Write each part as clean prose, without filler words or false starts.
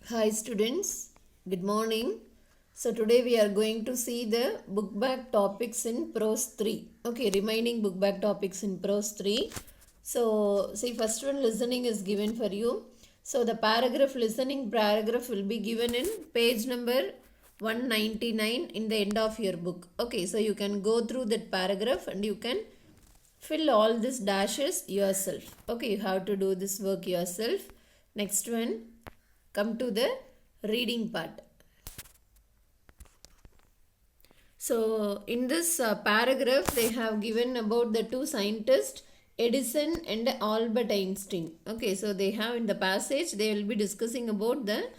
Hi students, good morning. So today we are going to see the book back topics in prose 3. Okay, remaining book back topics in prose 3. So see, first one listening is given for you. So the listening paragraph will be given in page number 199 in the end of your book. Okay, so you can go through that paragraph and you can fill all these dashes yourself. Okay, you have to do this work yourself. Next one, come to the reading part. So in this paragraph they have given about the two scientists Edison and Albert Einstein. Okay, so they have in the passage they will be discussing about the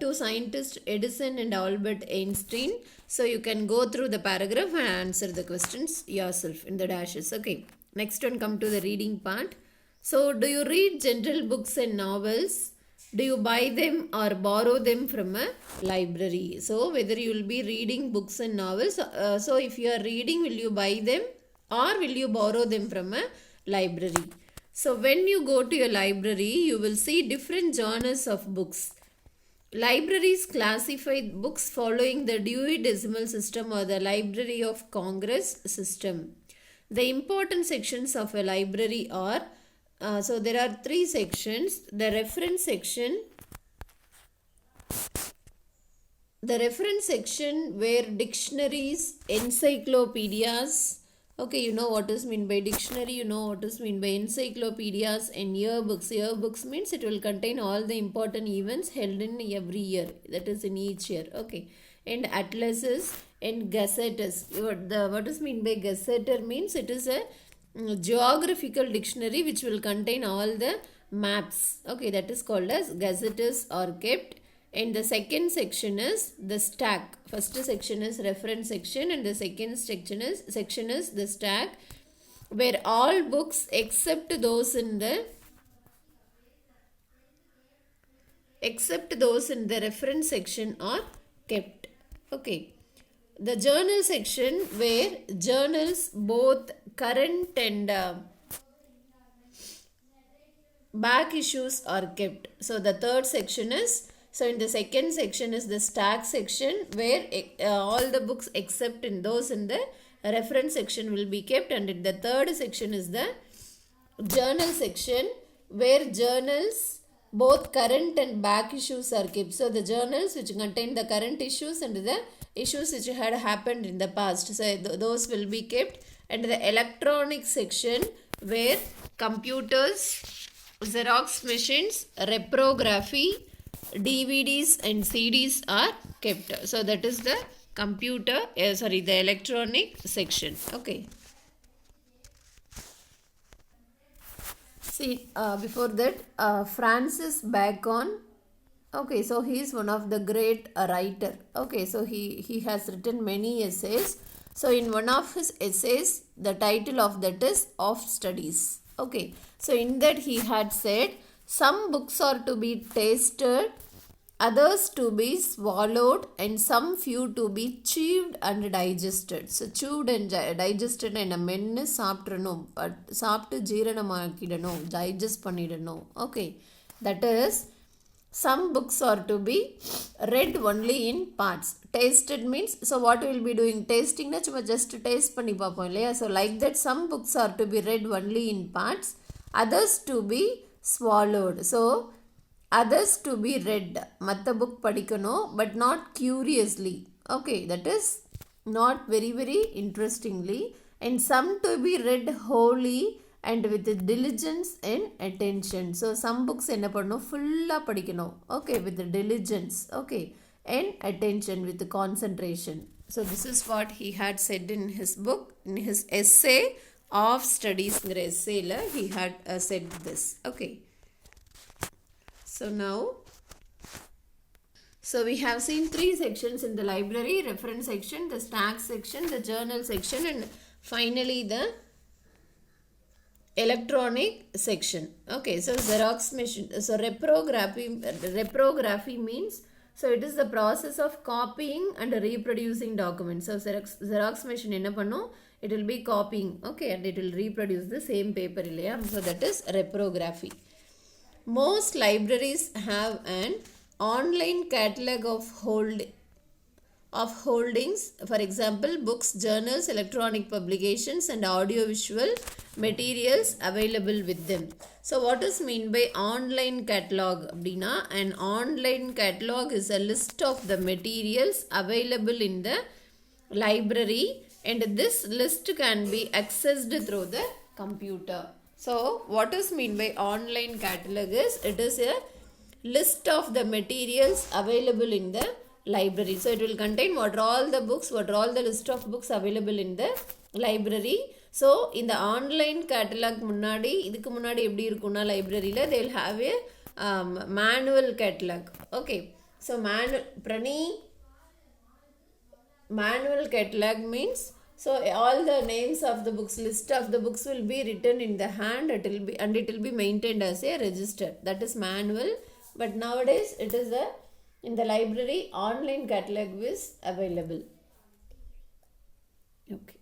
two scientists Edison and Albert Einstein. So you can go through the paragraph and answer the questions yourself in the dashes. Okay, next one, come to the reading part. So do you read general books and novels? Do you buy them or borrow them from a library? So whether you will be reading books and novels, so if you are reading, will you buy them or will you borrow them from a library? So when you go to a library, you will see different genres of books. Libraries classify books following the Dewey Decimal System or the Library of Congress system. The important sections of a library are so there are three sections. The reference section where dictionaries, encyclopedias, okay, you know what is mean by dictionary, you know what is mean by encyclopedias, and yearbooks. Yearbooks means it will contain all the important events held in every year, that is in each year. Okay, and atlases and gazettes. What is mean by gazetteer means it is a geographical dictionary which will contain all the maps. Okay, that is called as gazettes are kept. And the second section is the stack. First section is reference section and the second section is the stack, where all books except those in the reference section are kept. Okay, the journal section where journals both current and back issues are kept. So the third section is, so in the second section is the stack section where all the books except in those in the reference section will be kept, and in the third section is the journal section where journals both current and back issues are kept. So the journals which contain the current issues and the issues which had happened in the past, so those will be kept. And the electronic section where computers, Xerox machines, reprography, DVDs and CDs are kept. So that is the the electronic section. Okay. See, before that, Francis Bacon. Okay, so he is one of the great writer. Okay, so he has written many essays. So in one of his essays, the title of that is Of Studies. Okay, so in that he had said, some books are to be tasted, others to be swallowed, and some few to be chewed and digested. So chewed and digested and மென்னு சாப்பிட்றணும், சாப்பிட்டு ஜீரணமாக்கிடணும், digest பண்ணிடணும். Okay, that is, some books are to be read only in parts. Tasted means, so what we will be doing? Tasting na chuma just taste பண்ணி பார்ப்போம் இல்லையா? So like that, some books are to be read only in parts, others to be swallowed. So others to be read, மற்ற book படிக்கணும், but not curiously. Okay, that is not very interestingly. And some to be read wholly and with diligence and attention. So some books என்ன பண்ணணும், ஃபுல்லாக படிக்கணும். Okay, with diligence. Okay, and attention, with concentration. So this is what he had said in his book, in his essay of studies. essay he had said this. Okay, so now, so we have seen three sections in the library: reference section, the stack section, the journal section, and finally the electronic section. Okay, so Xerox machine. So reprography means, so it is the process of copying and reproducing documents. So Xerox machine enna pannum, it will be copying. Okay, and it will reproduce the same paper illaya. So that is reprography. Most libraries have an online catalog of holdings, for example, books, journals, electronic publications, and audiovisual materials available with them. So, what is mean by online catalog? Abdina, an online catalog is a list of the materials available in the library, and this list can be accessed through the computer. So, what is mean by online catalog is it is a list of the materials available in the library. So it will contain what are all the books, what are all the list of books available in the library. So in the online catalog முன்னாடி இதுக்கு முன்னாடி எப்படி இருக்கும்னா libraryல they will have a manual catalog. Okay, so manual catalog means so all the names of the books, list of the books will be written in the hand. It will be maintained as a register. That is manual. But nowadays it is in the library online catalog is available. Okay.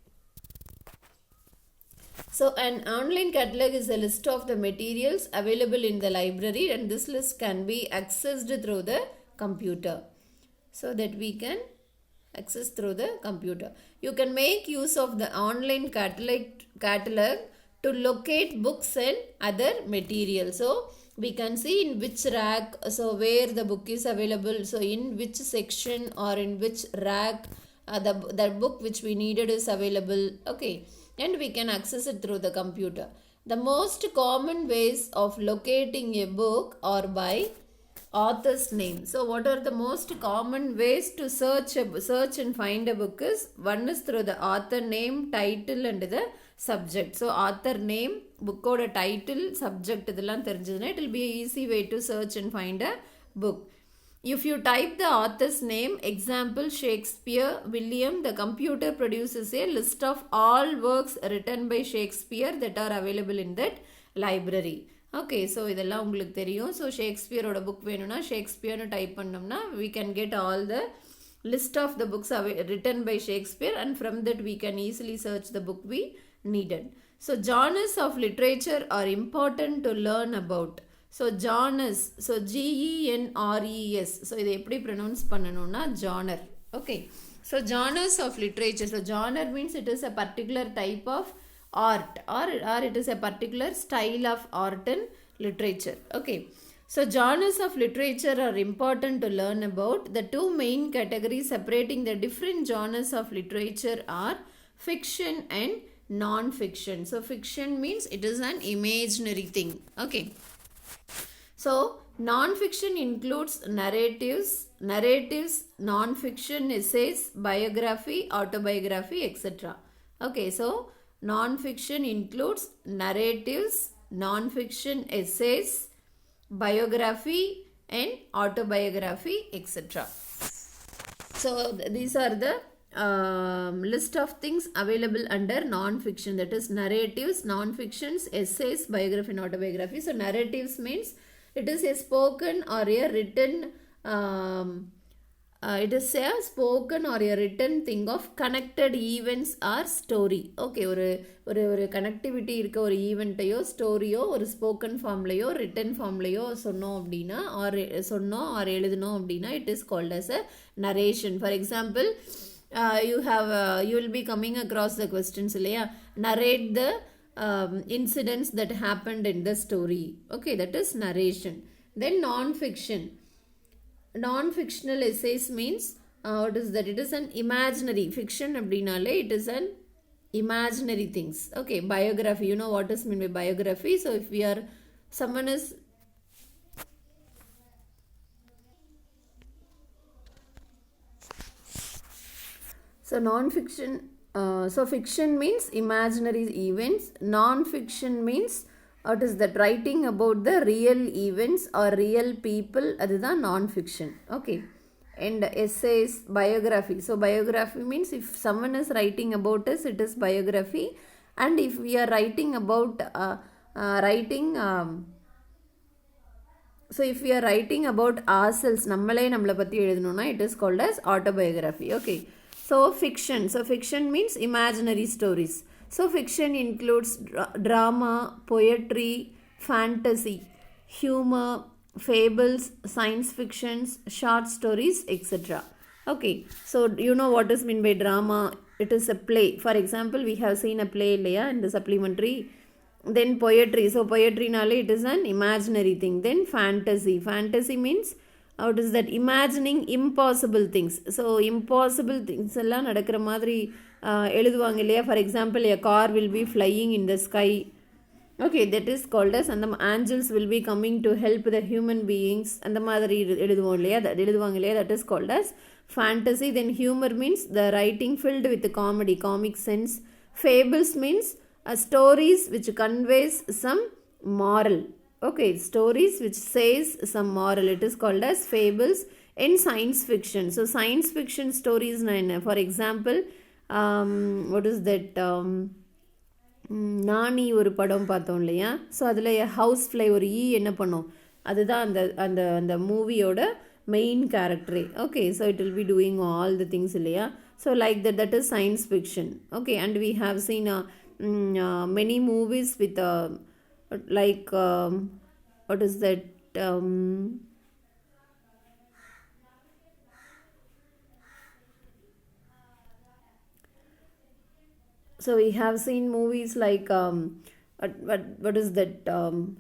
So an online catalog is a list of the materials available in the library, and this list can be accessed through the computer. So that we can access through the computer. You can make use of the online catalog to locate books and other materials. So we can see in which rack, so where the book is available, so in which section or in which rack the book which we needed is available. Okay, and we can access it through the computer. The most common ways of locating a book are by author's name. So what are the most common ways to search and find a book is, one is through the author name, title and the subject. So author name, book oda title, subject idella therinjaduna it will be an easy way to search and find a book. If you type the author's name, example Shakespeare William, the computer produces a list of all works written by Shakespeare that are available in that library. Okay, so இதெல்லாம் உங்களுக்கு தெரியும். So ஷேக்ஸ்பியரோட book வேணும்னா ஷேக்ஸ்பியர்னு type பண்ணோம்னா we can get all the list of the books written by Shakespeare, and from that we can easily search the book we needed. So genres of literature are important to learn about. So genres, so GENRES, so இதை எப்படி pronounce பண்ணணும்னா genre. Okay, so genres of literature, so genre means it is a particular type of art or it is a particular style of art and literature. Okay, so genres of literature are important to learn about. The two main categories separating the different genres of literature are fiction and non-fiction. So fiction means it is an imaginary thing. Okay, so non-fiction includes narratives, non-fiction essays, biography, autobiography, etc. Okay, so non-fiction includes narratives, non-fiction essays, biography and autobiography, etc. So these are the list of things available under non-fiction, that is narratives, non-fictions, essays, biography and autobiography. So narratives means it is a spoken or a written it is a spoken or a written thing of connected events or story. Okay, ஒரு connectivity இருக்க ஒரு ஈவெண்ட்டையோ ஸ்டோரியோ ஒரு spoken ஃபார்ம்லையோ return ஃபார்ம்லையோ சொன்னோம் அப்படின்னா ஆர் எழுதினோம் அப்படின்னா it is called as a narration. For example you will be coming across the questions இல்லையா, narrate the incidents that happened in the story. Okay, that is narration. Then non-fictional essays means what is that? It is an imaginary. Fiction அப்படினாலே it is an imaginary things. Okay, biography, you know what is mean by biography. So if we are someone is so non-fiction, so fiction means imaginary events. Non-fiction means what is that? Writing about the real events or real people, அதுதான் non-fiction. Okay, and essays, biography. So biography means if someone is writing about us, it is biography. And if we are writing about so if we are writing about ourselves, நம்மளை பற்றி எழுதணும்னா it is called as autobiography. Okay, so fiction means imaginary stories. So fiction includes drama, poetry, fantasy, humor, fables, science fictions, short stories, etc. Okay, so you know what is mean by drama? It is a play. For example, we have seen a play in the supplementary. Then poetry. So poetry nale it is an imaginary thing. Then fantasy. Fantasy means what is that? Imagining impossible things. So impossible things எல்லாம் நடக்கிற மாதிரி எழுதுவாங்க இல்லையா? For example, a car will be flying in the sky. Okay, that is called as and the angels will be coming to help the human beings and the மாதிரி எழுதுவோம் இல்லையா? That எழுதுவாங்க இல்லையா? That is called as fantasy. Then humor means the writing filled with comedy, comic sense. Fables means stories which conveys some moral. Okay, stories which says some moral. It is called as fables. In science fiction. So science fiction stories for example, what is that? நானி ஒரு படம் பார்த்தோம் இல்லையா? So அதில் house fly ஒரு என்ன பண்ணோம், அதுதான் அந்த அந்த அந்த மூவியோட மெயின் கேரக்டரே. Okay, so it will be doing all the things இல்லையா? So like that is science fiction. Okay, and we have seen many movies with like what is that? So we have seen movies like what is that?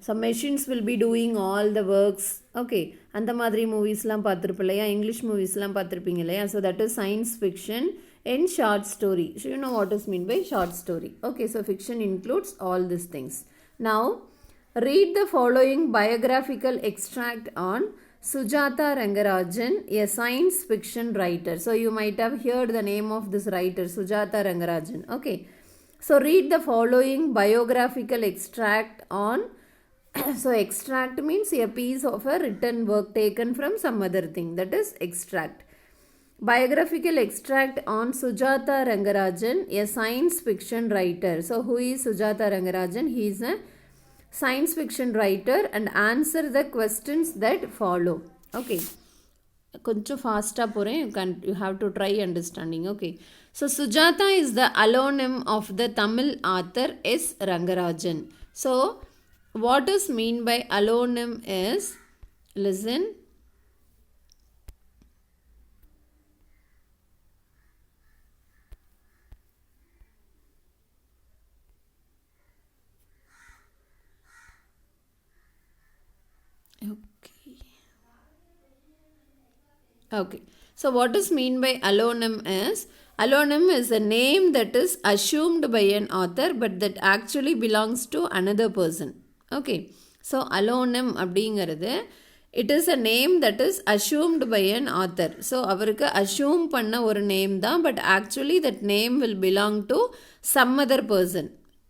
Some machines will be doing all the works. Okay, அந்த மாதிரி மூவிஸ்லாம் பார்த்துருப்போம் இல்லையா? English மூவிஸ்லாம் பார்த்துருப்பீங்க இல்லையா? So that is science fiction in short story. So you know what is mean by short story. Okay, so fiction includes all these things. Now read the following biographical extract on Sujata Rangarajan, a science fiction writer. So you might have heard the name of this writer, Sujata Rangarajan. Okay, so read the following biographical extract on so extract means a piece of a written work taken from some other thing, that is extract. Biographical extract on Sujata Rangarajan, a science fiction writer. So who is Sujata Rangarajan? He is a science fiction writer and answer the questions that follow. Okay, koncham fast you have to try understanding. Okay, so Sujata is the allonym of the Tamil author S. Rangarajan. So what is mean by allonym is, listen. Okay, so what is mean by allonym is, allonym is a name that is assumed by an author but that actually belongs to another person. Okay, so allonym அப்படிங்கிறது it is a name that is assumed by an author. So அவருக்கு assume பண்ண ஒரு name தான், but actually that name will belong to some other person.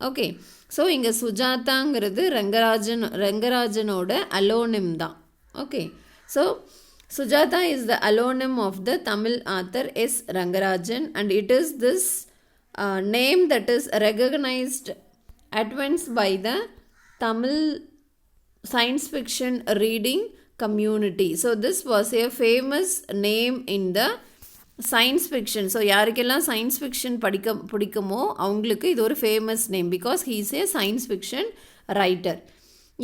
Okay, so இங்கே சுஜாதாங்கிறது ரங்கராஜனோட allonym தான். Okay, so Sujata is the allonym of the Tamil author S. Rangarajan, and it is this name that is recognized at once by the Tamil science fiction reading community. So this was a famous name in the science fiction. So யாருக்கெல்லாம் science fiction பிடிக்குமோ அவங்களுக்கு இது ஒரு famous name because he is a science fiction writer.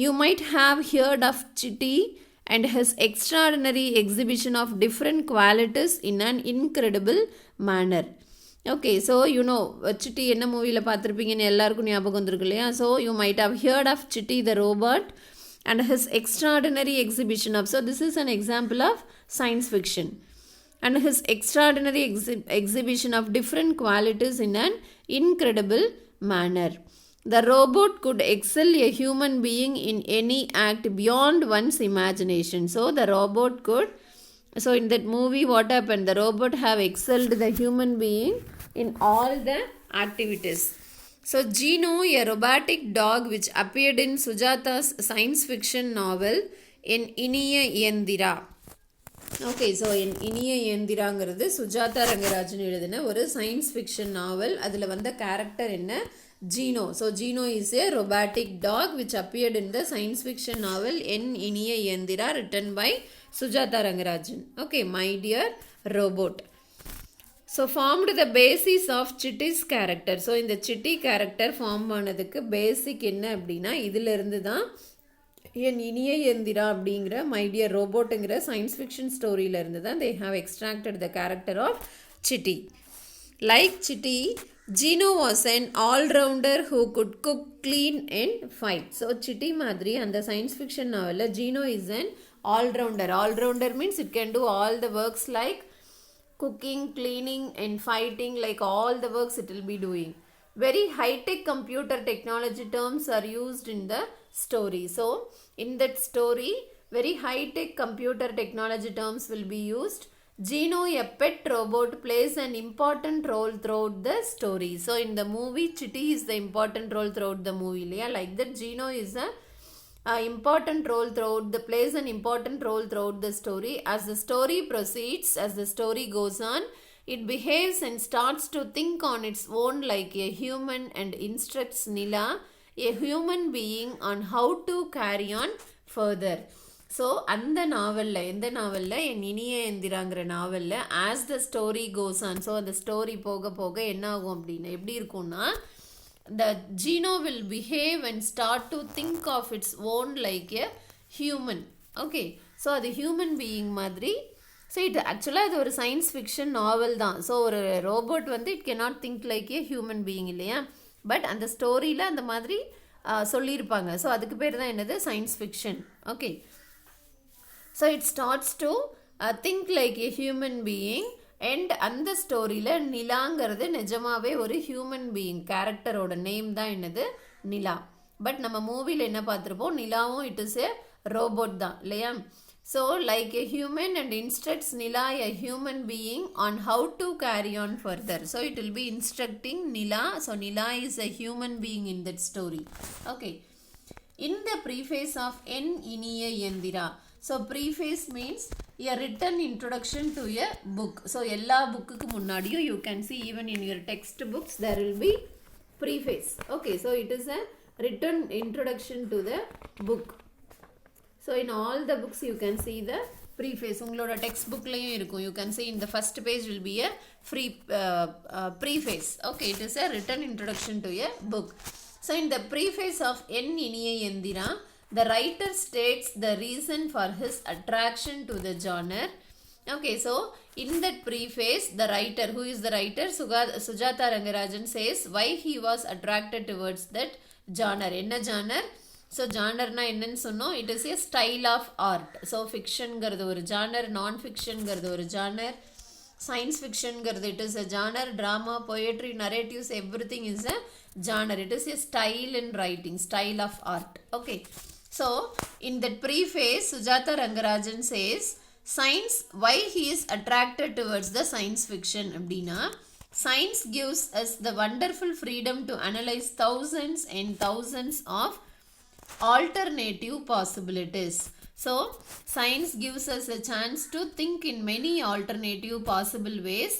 You might have heard of Chitti and his extraordinary exhibition of different qualities in an incredible manner. Okay, so you know Chitti என்ன மூவியில் பார்த்துருப்பீங்கன்னு எல்லாருக்கும் ஞாபகம் வந்திருக்கு இல்லையா? So you might have heard of Chitti the robot and his extraordinary exhibition of, so this is an example of science fiction, and his extraordinary exhibition of different qualities in an incredible manner. The robot could excel a human being in any act beyond one's imagination. So the robot could, so in that movie what happened? The robot have excelled the human being in all the activities. So Gino, a robotic dog which appeared in Sujata's science fiction novel in Iniya Yendira. Okay, so in Iniya Yendirangiradu Sujata Rangarajan எழுதின ஒரு science fiction novel. அதில் வந்த character என்ன? Gino. So Gino is a robotic dog which appeared in the science fiction novel in Iniya Yendira written by Sujata Rangarajan. Okay, My Dear Robot. So formed the basis of Chitti's character. So இந்த Chitti character form ஆனதுக்கு basic என்ன அப்படின்னா இதிலிருந்து தான் என் இனிய எந்திரா அப்படிங்கிற my dear ரோபோட்டுங்கிற science fiction ஸ்டோரியிலேருந்து தான் they have extracted the character of Chitti. Like Chitti, Jeeno was an all-rounder who could cook, clean and fight. So Chitti மாதிரி அந்த சயின்ஸ் ஃபிக்ஷன் நாவலில் Jeeno is an all-rounder. All-rounder means it can do all the works like cooking, cleaning and fighting, like all the works it will be doing. Very high-tech computer technology terms are used in the story. So in that story, very high-tech computer technology terms will be used. Gino, a pet robot, plays an important role throughout the story. So in the movie, Chitty is the important role throughout the movie. Yeah? Like that, Gino is a important role throughout the plays an important role throughout the story. As the story proceeds, as the story goes on, it behaves and starts to think on its own like a human and instructs Nila, a human being, on how to carry on further. So அந்த நாவலில் எந்த நாவலில் என் இனிய எந்திராங்கிற நாவலில் as the story goes on, so அந்த story போக போக என்ன ஆகும் அப்படின்னா எப்படி இருக்கும்னா, the Gino will behave and start to think of its own like a human. Okay, so அது human being மாதிரி. ஸோ இது ஆக்சுவலாக அது ஒரு சயின்ஸ் ஃபிக்ஷன் நாவல் தான். ஸோ ஒரு ரோபோட் வந்து it cannot think like a human being இல்லையா, பட் அந்த ஸ்டோரியில் அந்த மாதிரி சொல்லியிருப்பாங்க. ஸோ அதுக்கு பேர் தான் என்னது, science fiction. Okay, so it starts to think like a human being. And அந்த ஸ்டோரியில் நிலாங்கிறது நிஜமாவே ஒரு ஹியூமன் பீயிங், கேரக்டரோட நேம் தான் என்னது, நிலா. பட் நம்ம மூவியில் என்ன பார்த்துருப்போம், நிலாவும் இட் இஸ் எ ரோபோட் தான் இல்லையா. So like a human and instructs Nila, a human being, on how to carry on further. So it will be instructing Nila. So Nila is a human being in that story. Okay, in the preface of En Iniya Enthira. So preface means a written introduction to a book. So எல்லா புக்குக்கு முன்னாடியும் you can see even in your text books there will be preface. Okay, so it is a written introduction to the book. So in all the books you can see the preface. உங்களோட text bookலையும் இருக்கும். You can see in the first page will be a free preface. Okay, it is a written introduction to a book. So in the preface of N Iniya Enthira, the writer states the reason for his attraction to the genre. Okay, so in that preface, the writer, who is the writer, Sujata Rangarajan, says why he was attracted towards that genre. Enna genre? So genre na enna sonno, it is a style of art. So fiction gardu or genre, non-fiction gardu or genre, science fiction gardu it is a genre, drama, poetry, narratives, everything is a genre. It is a style in writing, style of art. Okay. So, in that preface, Sujata Rangarajan says, science, why he is attracted towards the science fiction. Abdina, science gives us the wonderful freedom to analyze thousands and thousands of alternative possibilities. So, science gives us a chance to think in many alternative possible ways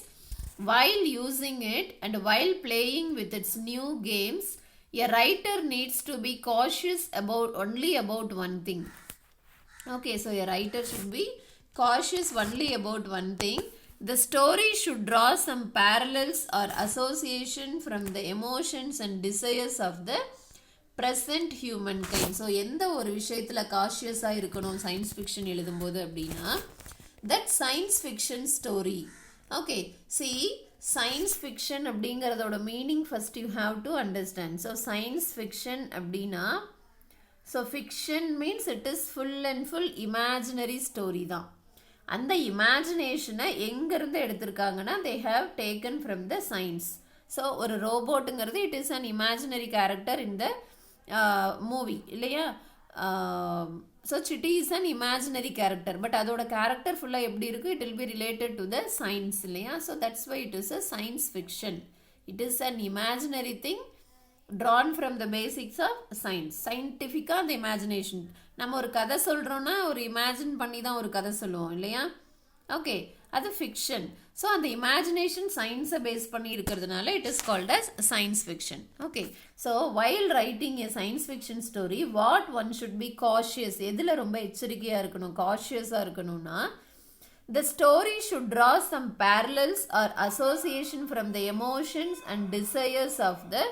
while using it and while playing with its new games. A writer needs to be cautious only about one thing. Okay, so a writer should be cautious only about one thing. The story should draw some parallels or association from the emotions and desires of the present humankind. So எந்த ஒரு விஷயத்தில் காஷியஸாக இருக்கணும் science fiction எழுதும்போது அப்படின்னா, that science fiction story. Okay, see, science fiction அப்படிங்கிறதோட meaning first you have to understand. So science fiction அப்படின்னா, so fiction means it is full and full imaginary story தான். அந்த இமேஜினேஷனை எங்கேருந்து எடுத்திருக்காங்கன்னா, they have taken from the science. So ஒரு ரோபோட்டுங்கிறது it is an imaginary character in the movie இல்லையா. So Chitti is an imaginary character, but அதோட character ஃபுல்லாக எப்படி இருக்குது, it will be related to the science இல்லையா. So that's why it is a science fiction. It is an imaginary thing drawn from the basics of science. சயின்டிஃபிக்காக அந்த imagination, நம்ம ஒரு கதை சொல்கிறோன்னா ஒரு இமேஜின் பண்ணி தான் ஒரு கதை சொல்லுவோம் இல்லையா. ஓகே, அது ஃபிக்ஷன். ஸோ அந்த இமேஜினேஷன் சயின்ஸை பேஸ் பண்ணி இருக்கிறதுனால it is called as science fiction. Okay, so while writing a science fiction story, what one should be cautious, எதில் ரொம்ப எச்சரிக்கையாக இருக்கணும், காஷியஸாக இருக்கணும்னா, the story should draw some parallels or association from the emotions and desires of the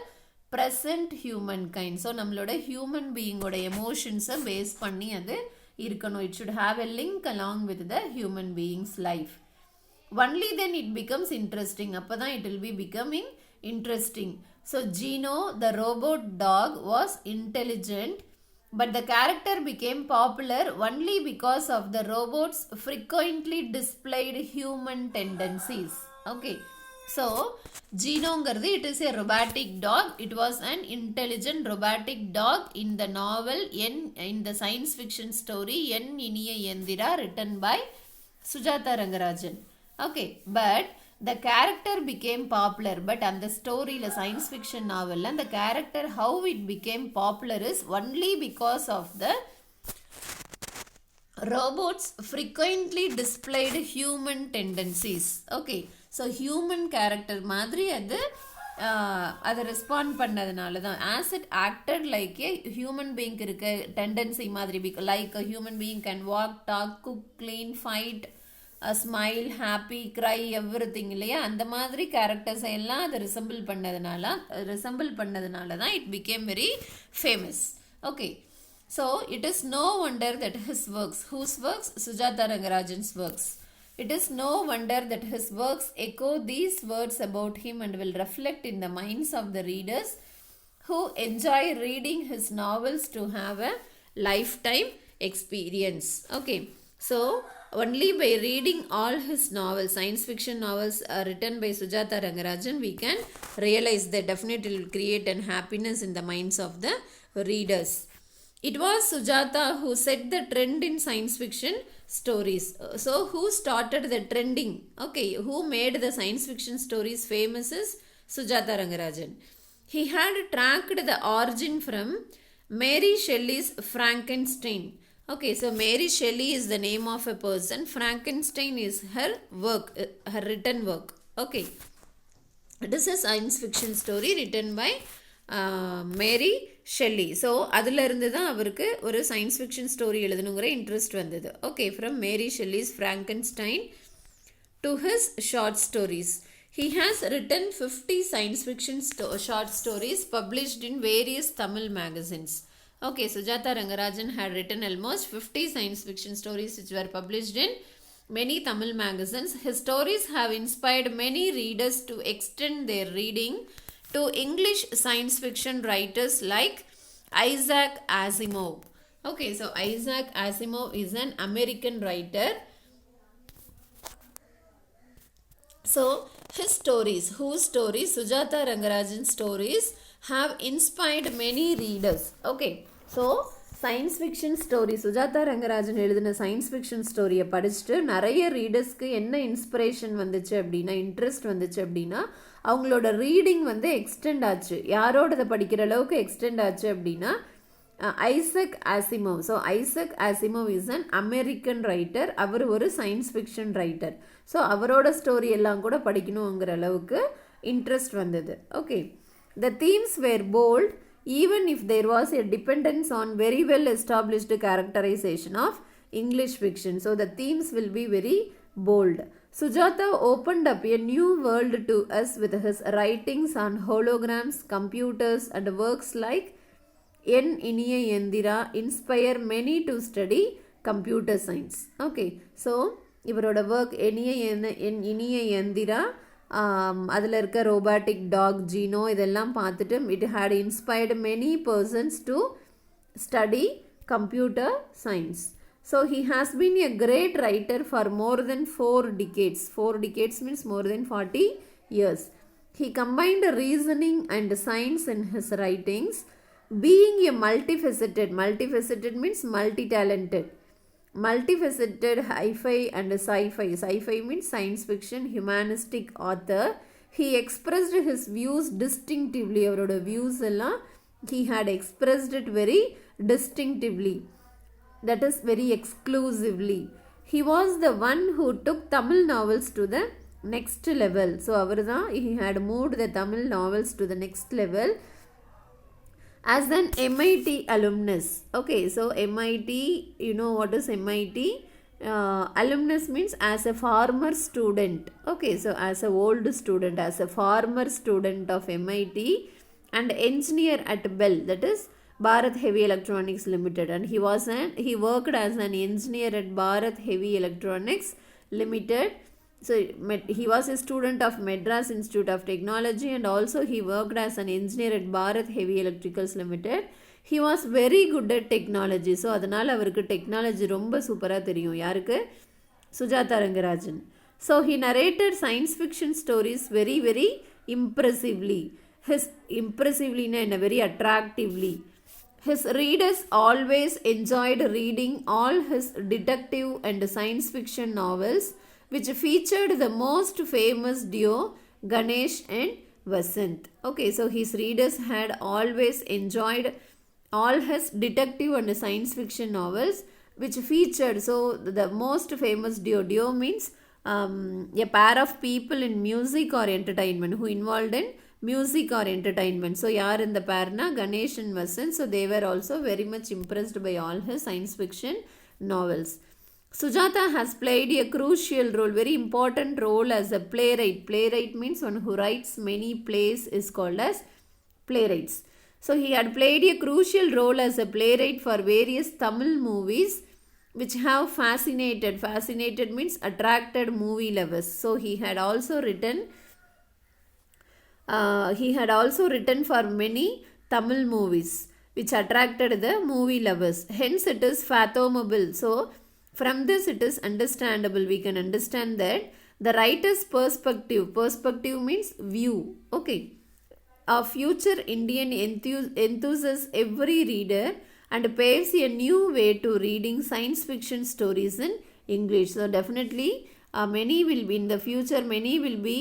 present humankind. So நம்மளோட human பீயிங்கோட எமோஷன்ஸை base பண்ணி அது இருக்கணும். It should have a link along with the human being's life. Only then it becomes interesting. அப்போ தான் it will be becoming interesting. So Gino, the robot dog, was intelligent, but the character became popular only because of the robot's frequently displayed human tendencies. Okay. So, Gino-ngarது, it is a robotic dog. It was an intelligent robotic dog in the novel, in the science fiction story, En Iniya Yendira, written by Sujatha Rangarajan. Okay, but the character became popular. But on the story, the science fiction novel, and the character, how it became popular is only because of the robots frequently displayed human tendencies. Okay, so human character மாதிரி அது அதை respond பண்ணதுனால தான், as it acted like a human பீயிங்க்கு இருக்க tendency மாதிரி, like a human being can walk, talk, cook, clean, fight, smile, happy, cry, everything இல்லையா, அந்த மாதிரி கேரக்டர்ஸ் எல்லாம் அதை ரிசம்பிள் பண்ணதுனால தான் it became very famous. Okay, so it is no wonder that his works, whose works? Sujatha Rangarajan's works. It is no wonder that his works echo these words about him and will reflect in the minds of the readers who enjoy reading his novels to have a lifetime experience. Okay, so only by reading all his novels, science fiction novels written by Sujatha Rangarajan, we can realize that definitely will create an happiness in the minds of the readers. It was Sujatha who set the trend in science fiction stories. So who started the trending? Okay, who made the science fiction stories famous is Sujatha Rangarajan. He had tracked the origin from Mary Shelley's Frankenstein. Okay, so Mary Shelley is the name of a person. Frankenstein is her work, her written work. Okay, it is a science fiction story written by Mary Shelley. So அதில் இருந்து தான் அவருக்கு ஒரு science fiction story எழுதணுங்கிற interest வந்தது. Okay, from Mary Shelley's Frankenstein to his short stories. He has written 50 science fiction short stories published in various Tamil magazines. Okay, Sujatha Rangarajan had written almost 50 science fiction stories which were published in many Tamil magazines. His stories have inspired many readers to extend their reading to English science fiction writers like Isaac Asimov. Okay, so Isaac Asimov is an American writer. So his stories, whose stories? Sujatha Rangarajan's stories have inspired many readers. Okay, so science fiction story, Sujatha Rangarajan எழுதின science fiction ஸ்டோரியை படிச்சுட்டு நிறைய ரீடர்ஸ்க்கு என்ன inspiration வந்துச்சு அப்படின்னா, interest வந்துச்சு அப்படின்னா, அவங்களோட ரீடிங் வந்து எக்ஸ்டெண்ட் ஆச்சு. யாரோடதை படிக்கிற அளவுக்கு எக்ஸ்டெண்ட் ஆச்சு அப்படின்னா Isaac Asimov. So Isaac Asimov is an American writer. அவர் ஒரு சயின்ஸ் ஃபிக்ஷன் ரைட்டர். ஸோ அவரோட ஸ்டோரி எல்லாம் கூட படிக்கணுங்கிற அளவுக்கு இன்ட்ரெஸ்ட் வந்தது. Okay, the themes were bold even if there was a dependence on very well established characterization of English fiction. So the themes will be very bold. Sujatha opened up a new world to us with his writings on holograms, computers, and works like En Iniya Yendira inspire many to study computer science. Okay, so இவரோட work Iniya Endhira, அதில் இருக்க robotic dog Jeeno இதெல்லாம் பார்த்துட்டு it had inspired many persons to study computer science. So he has been a great writer for more than 4 decades. 4 decades means more than 40 years. He combined reasoning and science in his writings, being a multifaceted means multi-talented, multifaceted hi-fi and sci-fi means science fiction humanistic author. He expressed his views distinctively. அவரோட views எல்லாம் he had expressed it very distinctively, that is very exclusively. He was the one who took Tamil novels to the next level. So அவர்தான் he had moved the Tamil novels to the next level as an MIT alumnus. Okay, so MIT, you know what is MIT? Alumnus means as a former student. Okay, so as a old student, as a former student of MIT, and engineer at Bell, that is Bharat Heavy Electronics Limited, and he worked as an engineer at Bharat Heavy Electronics Limited. So he was a student of Madras Institute of Technology, and also he worked as an engineer at Bharat Heavy Electricals Limited. He was very good at technology. So அதனால் அவருக்கு technology ரொம்ப சூப்பராக தெரியும். யாருக்கு? Sujatha Rangarajan. So he narrated science fiction stories very very impressively. Impressively in a very attractively. His readers always enjoyed reading all his detective and science fiction novels, which featured the most famous duo Ganesh and Vasant. Okay, so his readers had always enjoyed all his detective and science fiction novels, which featured, so the most famous duo means a pair of people in music or entertainment who involved in music or entertainment. So yaar in the pair na? Ganesh and Vasant. So they were also very much impressed by all his science fiction novels. Sujata has played a crucial role, very important role as a playwright. Playwright means one who writes many plays is called as playwrights. So he had played a crucial role as a playwright for various Tamil movies which have fascinated means attracted movie lovers. So he had also written for many Tamil movies which attracted the movie lovers. Hence it is fathomable. So from this it is understandable. We can understand that the writer's perspective means view. Okay. A future Indian enthuses every reader and paves a new way to reading science fiction stories in English. So definitely many will be in the future, many will be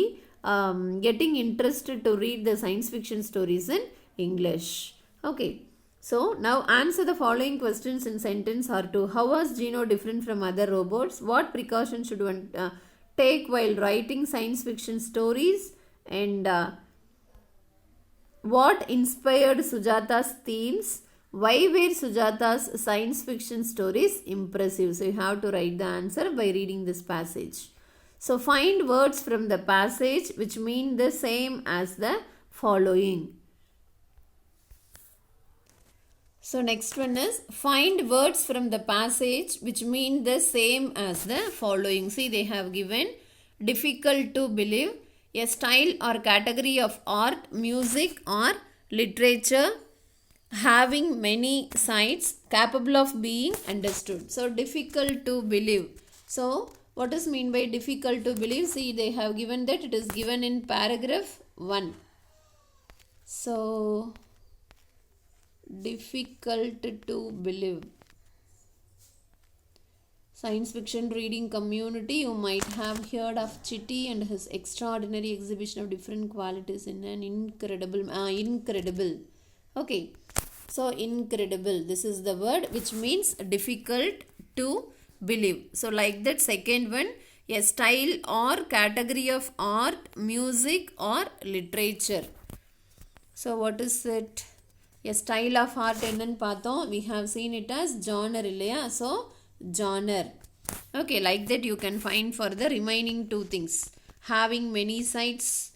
getting interested to read the science fiction stories in English. Okay. So now answer the following questions in sentence or two. How was Gino different from other robots? What precautions should one take while writing science fiction stories? And what inspired Sujata's themes? Why were Sujata's science fiction stories impressive? So you have to write the answer by reading this passage. So find words from the passage which mean the same as the following. So next one is find words from the passage which mean the same as the following. See, they have given difficult to believe, a style or category of art, music or literature, having many sides, capable of being understood. So difficult to believe. So what is mean by difficult to believe? See, they have given that, it is given in paragraph 1. So difficult to believe. Science fiction reading community, you might have heard of Chitty and his extraordinary exhibition of different qualities in an incredible. Okay, so incredible, this is the word which means difficult to believe. So like that, second one, a style or category of art, music or literature. So what is it? A style of art ennan paathom, we have seen it as genre illaya. So genre. Okay, like that you can find for the remaining two things. Having many sides,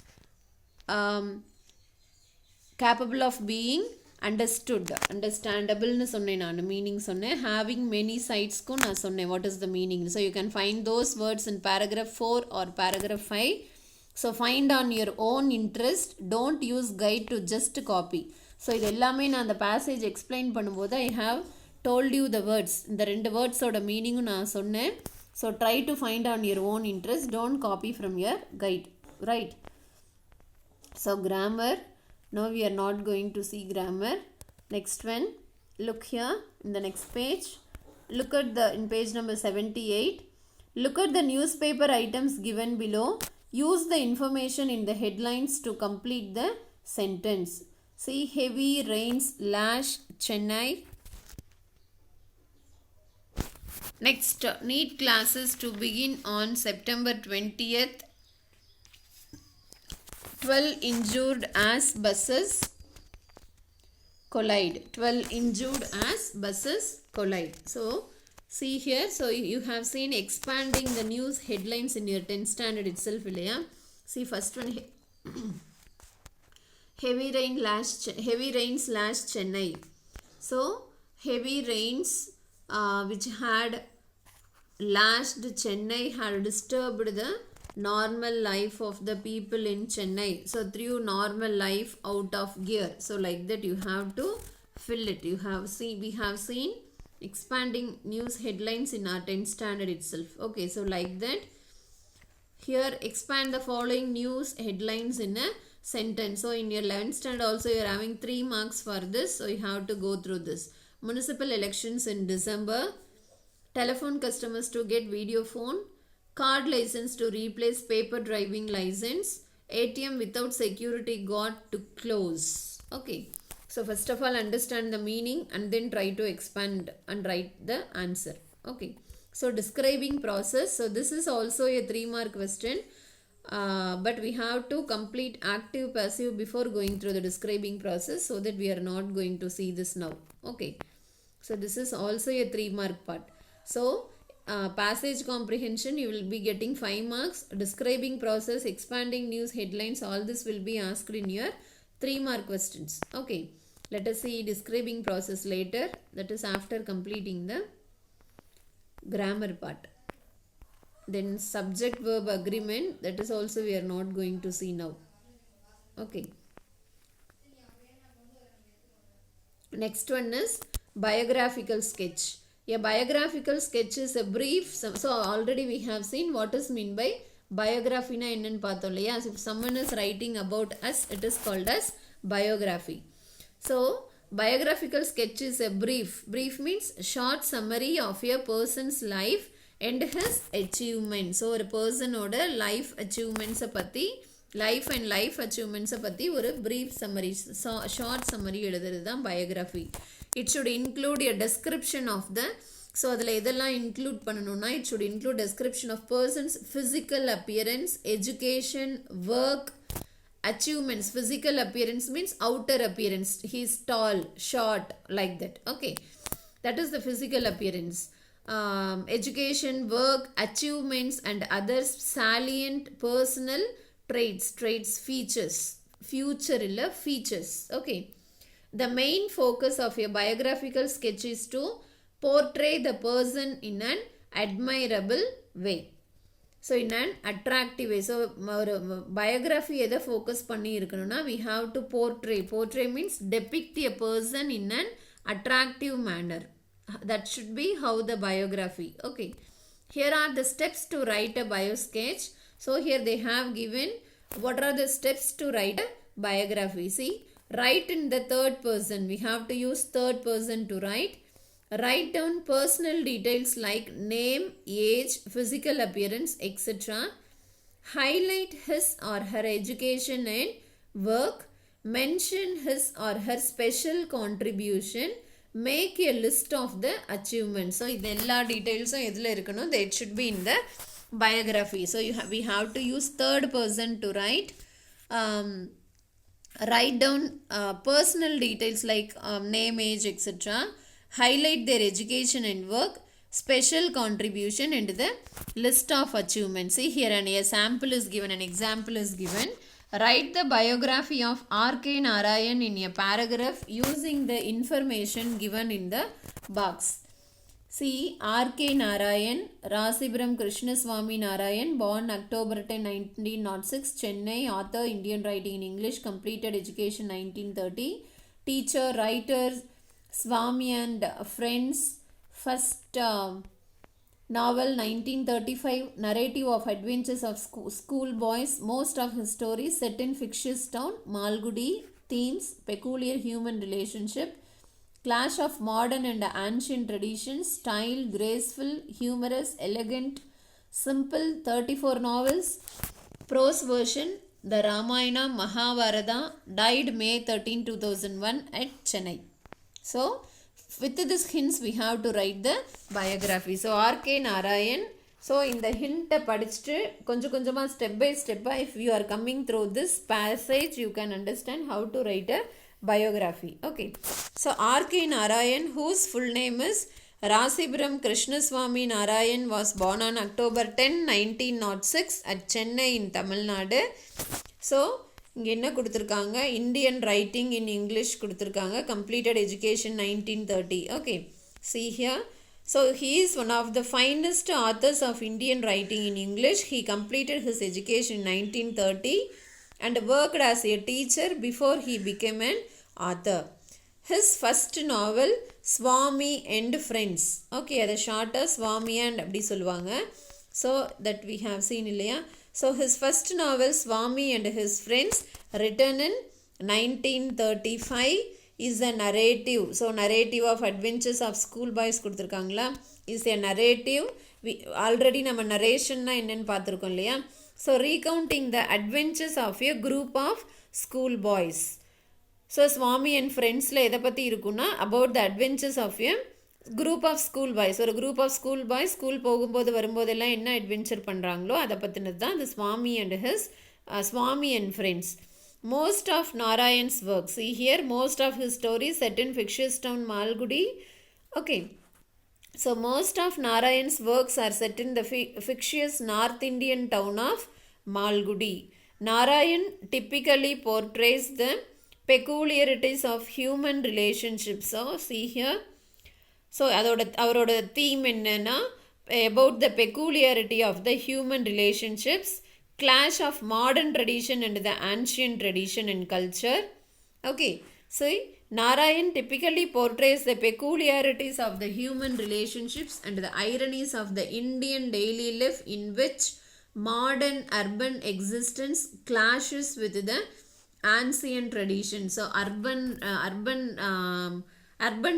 capable of being understood, understandable nu sonne naan meaning sonne, having many sides ku na sonne what is the meaning. So you can find those words in paragraph 4 or paragraph 5. So find on your own interest, don't use guide to just copy. So இது எல்லாமே நான் அந்த passage explain பண்ணும்போது I have told you the words, இந்த ரெண்டு வேர்ட்ஸோட மீனிங்கும் நான் சொன்னேன். So try to find on your own interest, don't copy from your guide, right? So grammar, now we are not going to see grammar. Next one, look here in the next page, look at the in page number 78, look at the newspaper items given below, use the information in the headlines to complete the sentence. See, heavy rains lash Chennai. Next, NEET classes to begin on September 20th. 12 injured as buses collide. 12 injured as buses collide. So, see here. So, you have seen expanding the news headlines in your 10th standard itself. See, first one. heavy rain slash Chennai. So heavy rains which had lashed Chennai had disturbed the normal life of the people in Chennai. So threw normal life out of gear. So like that you have to fill it. We have seen expanding news headlines in our 10th standard itself. Okay, so like that here expand the following news headlines in a sentence. So in your 11th standard also you are having 3 marks for this. So you have to go through this. Municipal elections in December. Telephone customers to get video phone. Card license to replace paper driving license. ATM without security guard to close. Okay. So first of all understand the meaning and then try to expand and write the answer. Okay. So describing process. So this is also a 3-mark question. But we have to complete active passive before going through the describing process, so that we are not going to see this now. Okay. So this is also a 3-mark part. So passage comprehension you will be getting 5 marks. Describing process, expanding news headlines, all this will be asked in your 3-mark questions. Okay. Let us see describing process later. That is after completing the grammar part. Then subject verb agreement, that is also we are not going to see now. Okay. Next one is biographical sketch. A biographical sketch is a brief. So already we have seen what is meant by biography na ennan paathom illaya. If someone is writing about us, it is called as biography. So biographical sketch is a brief. Brief means short summary of a person's life and his achievements. So ஒரு பர்சனோட life அச்சீவ்மெண்ட்ஸை பற்றி life and life அச்சீவ்மெண்ட்ஸை பற்றி ஒரு brief summary short summary எழுதுறது தான் biography. It should include a description of the. So அதில் எதெல்லாம் include பண்ணணும்னா it should include description of persons physical appearance, education, work, achievements. Physical appearance means outer appearance. He is tall, short, like that. Okay, that is the physical appearance. Education, work, achievements and other salient personal traits, features. Future illa features. Okay, the main focus of a biographical sketch is to portray the person in an admirable way. So in an attractive way. So biography எதை focus பண்ணி இருக்கணும்னா we have to portray means depict a person in an attractive manner. That should be how the biography. Okay, here are the steps to write a bio sketch. So here they have given what are the steps to write a biography. See, write in the third person. We have to use third person to write. Write down personal details like name, age, physical appearance, etc. Highlight his or her education and work. Mention his or her special contribution. Make a list of the achievements. So, this all details it should be in the biography. So, we have to use third person to write. Write down personal details like name, age, etc. Highlight their education and work, special contribution and the list of achievements. See here a sample is given, an example is given. Write the biography of R.K. Narayan in a paragraph using the information given in the box. See, R.K. Narayan, Rasipuram Krishnaswamy Narayan, born October 10, 1906, Chennai, author, Indian writing in English, completed education 1930, teacher, writer, Swami and Friends, first novel 1935, narrative of adventures of school boys. Most of his stories set in fictitious town, Malgudi. Themes, peculiar human relationship, clash of modern and ancient traditions, style, graceful, humorous, elegant, simple. 34 novels. Prose version, the Ramayana, Mahabharata, died May 13, 2001 at Chennai. So, with this hints we have to write the biography. So, R.K. Narayan. So, in the hint padichittu konjama step by step, if you are coming through this passage, you can understand how to write a biography. Okay. So, R.K. Narayan, whose full name is Rasipuram Krishnaswamy Narayan, was born on October 10, 1906 at Chennai in Tamil Nadu. So, இங்கே என்ன கொடுத்துருக்காங்க, Indian writing in English கொடுத்துருக்காங்க, completed education 1930. Okay, see here. So he is one of the finest authors of Indian writing in English. He completed his education in 1930 and worked as a teacher before he became an author. His first novel, Swami and Friends. Okay, அது ஷார்ட்டாக Swami and அப்படி சொல்லுவாங்க. So that we have seen இல்லையா. So his first novel, Swami and his Friends, written in 1935, is a narrative. So narrative of adventures of school boys கொடுத்துருக்காங்களா, is a narrative. Already நம்ம நரேஷன்னா என்னன்னு பார்த்துருக்கோம் இல்லையா. So recounting the adventures of a group of school boys. So Swami and Friendsல எதை பற்றி இருக்குன்னா, about the adventures of a group of school boys. ஒரு group of school boys school போகும்போது வரும்போதெல்லாம் என்ன அட்வென்ச்சர் பண்ணுறாங்களோ அதை பற்றினது தான் the Swami and his Swami and Friends. Most of Narayan's work, see here, most of his stories set in fictitious town Malgudi. Okay, so most of Narayan's works are set in the fictitious North Indian town of Malgudi. Narayan typically portrays the peculiarities of human relationships. So see here, so அவரோட theme என்னன்னா, about the peculiarity of the human relationships, clash of modern tradition and the ancient tradition and culture. Okay, so Narayan typically portrays the peculiarities of the human relationships and the ironies of the Indian daily life in which modern urban existence clashes with the ancient tradition. So urban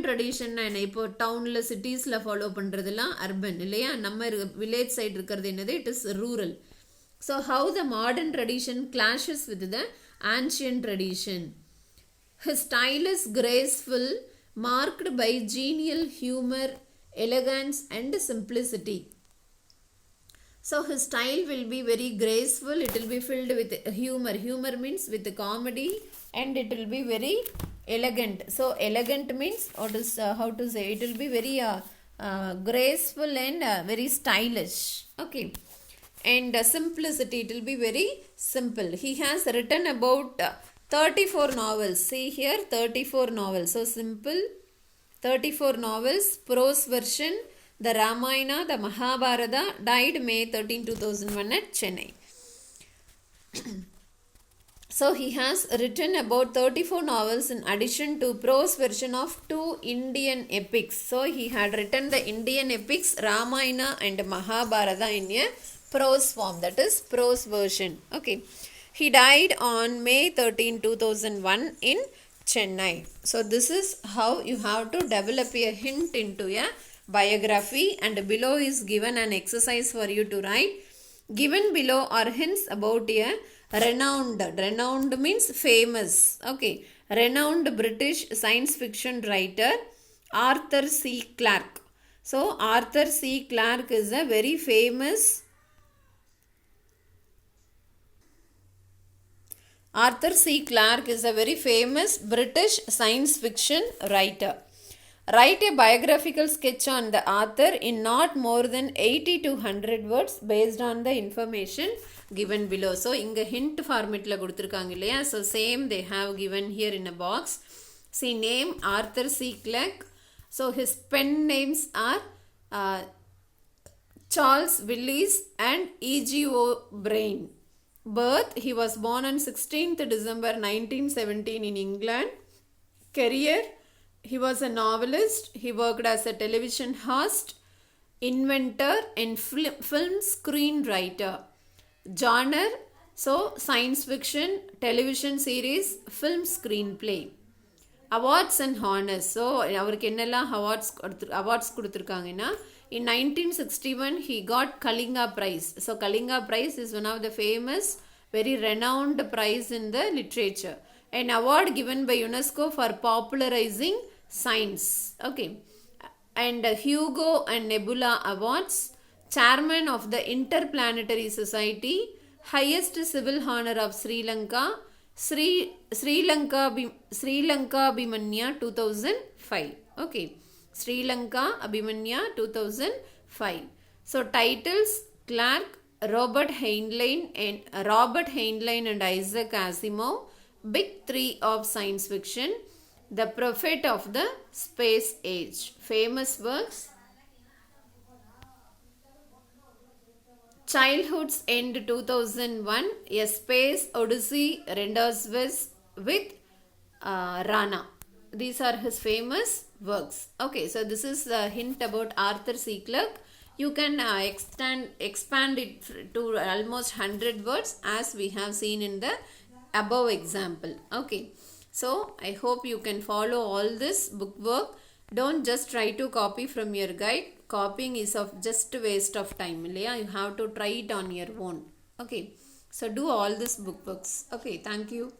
tradition என்ன, இப்போ டவுனில் சிட்டிஸில் follow பண்ணுறதுலாம் urban இல்லையா, நம்ம village side இருக்கிறது என்னது, it is rural. So how the modern tradition clashes with the ancient tradition. His style is graceful, marked by genial humor, elegance and simplicity. So his style will be very graceful, it will be filled with humor. Humor means with comedy, and it will be very elegant. So elegant means what is how to say, it will be very graceful and very stylish. Okay, and simplicity, it will be very simple. He has written about 34 novels. See here, 34 novels. So simple, 34 novels, prose version, the Ramayana, the Mahabharata. Died May 13, 2001 at Chennai. So he has written about 34 novels in addition to prose version of 2 Indian epics. So he had written the Indian epics Ramayana and Mahabharata in a prose form, that is prose version. Okay, he died on May 13, 2001 in Chennai. So this is how you have to develop a hint into a biography, and below is given an exercise for you to write. Given below are hints about a renowned means famous, okay, renowned British science fiction writer Arthur C. Clarke. So Arthur C. Clarke is a very famous British science fiction writer. Write a biographical sketch on the author in not more than 80 to 100 words based on the information given below. So inga hint format la kuduthirukanga illaya. So same they have given here in a box. See, name Arthur C. Clarke. So his pen names are Charles Willis and E.G.O. Brain. Birth, he was born on 16th December 1917 in England. Career, he was a novelist. He worked as a television host, inventor and film screenwriter. Genre, so science fiction, television series, film screenplay. Awards and honors. So அவருக்கு என்னெல்லாம் awards கொடுத்துருக்காங்கன்னா, in 1961 he got Kalinga Prize. So Kalinga Prize is one of the famous, very renowned prize in the literature. An award given by UNESCO for popularizing science. Okay, and Hugo and Nebula Awards. Chairman of the Interplanetary Society. Highest civil honor of Sri Lanka. Sri Lanka Abhimanya 2005. Okay, Sri Lanka Abhimanya 2005. So titles: Clarke, Robert Heinlein and Isaac Asimov, big three of science fiction. The Prophet of the Space Age. Famous works: Childhood's End 2001, A Space Odyssey, Rendezvous with Rana. These are his famous works. Okay, so this is a hint about Arthur C. Clarke. You can expand it to almost 100 words as we have seen in the above example. Okay, so I hope you can follow all this bookwork. Don't just try to copy from your guide. Copying is of just waste of time. You have to try it on your own. Okay, so do all this bookworks. Okay, thank you.